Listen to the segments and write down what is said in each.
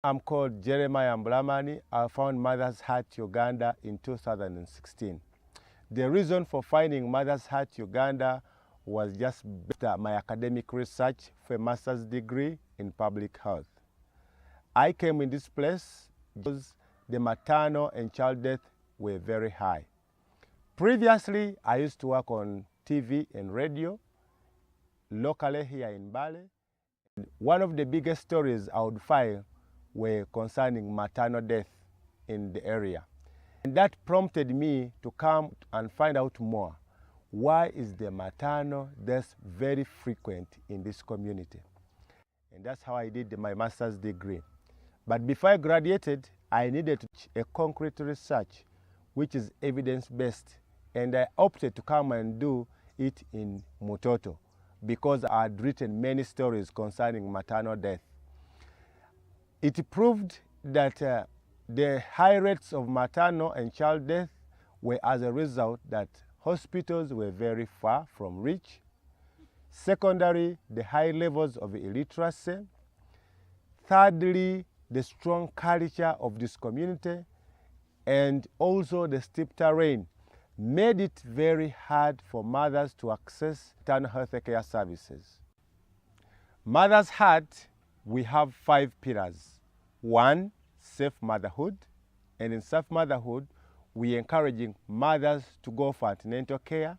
I'm called Jeremiah Mbulamani. I found Mother's Heart Uganda in 2016. The reason for finding Mother's Heart Uganda was just my academic research for a master's degree in public health. I came in this place because the maternal and child death were very high. Previously, I used to work on TV and radio, locally here in Bale. One of the biggest stories I would file were concerning maternal death in the area. And that prompted me to come and find out more. Why is the maternal death very frequent in this community? And that's how I did my master's degree. But before I graduated, I needed a concrete research which is evidence-based, and I opted to come and do it in Mutoto because I had written many stories concerning maternal death. It proved that the high rates of maternal and child death were as a result that hospitals were very far from reach. Secondary, the high levels of illiteracy. Thirdly, the strong culture of this community, and also the steep terrain made it very hard for mothers to access maternal health care services. Mother's Heart, we have 5 pillars. 1, safe motherhood. And in safe motherhood, we are encouraging mothers to go for antenatal care,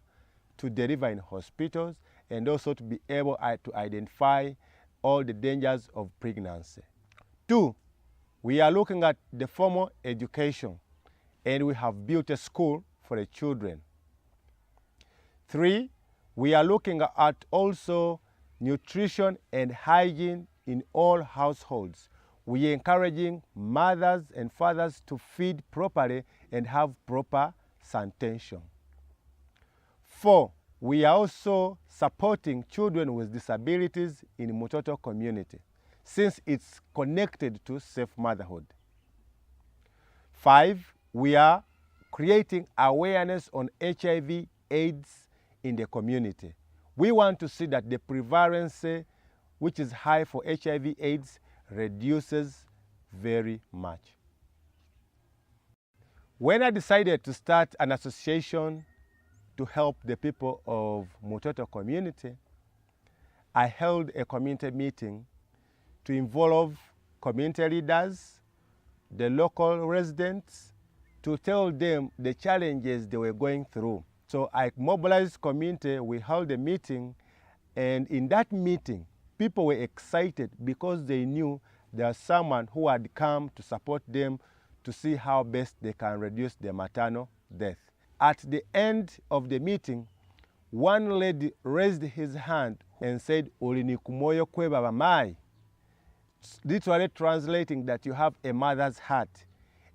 to deliver in hospitals, and also to be able to identify all the dangers of pregnancy. 2, we are looking at the formal education, and we have built a school for the children. 3, we are looking at also nutrition and hygiene in all households. We are encouraging mothers and fathers to feed properly and have proper sanitation. 4, we are also supporting children with disabilities in Mutoto community, since it's connected to safe motherhood. 5, we are creating awareness on HIV/AIDS in the community. We want to see that the prevalence, which is high for HIV/AIDS, reduces very much. When I decided to start an association to help the people of Mutoto community, I held a community meeting to involve community leaders, the local residents, to tell them the challenges they were going through. So I mobilized community, we held a meeting, and in that meeting, people were excited because they knew there was someone who had come to support them to see how best they can reduce their maternal death. At the end of the meeting, one lady raised his hand and said, "Olini kumoyo kwe baba mai," literally translating that you have a mother's heart.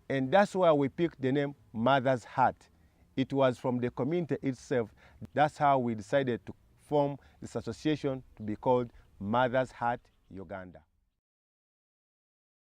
And that's why we picked the name Mother's Heart. It was from the community itself. That's how we decided to form this association to be called Mother's Heart Uganda.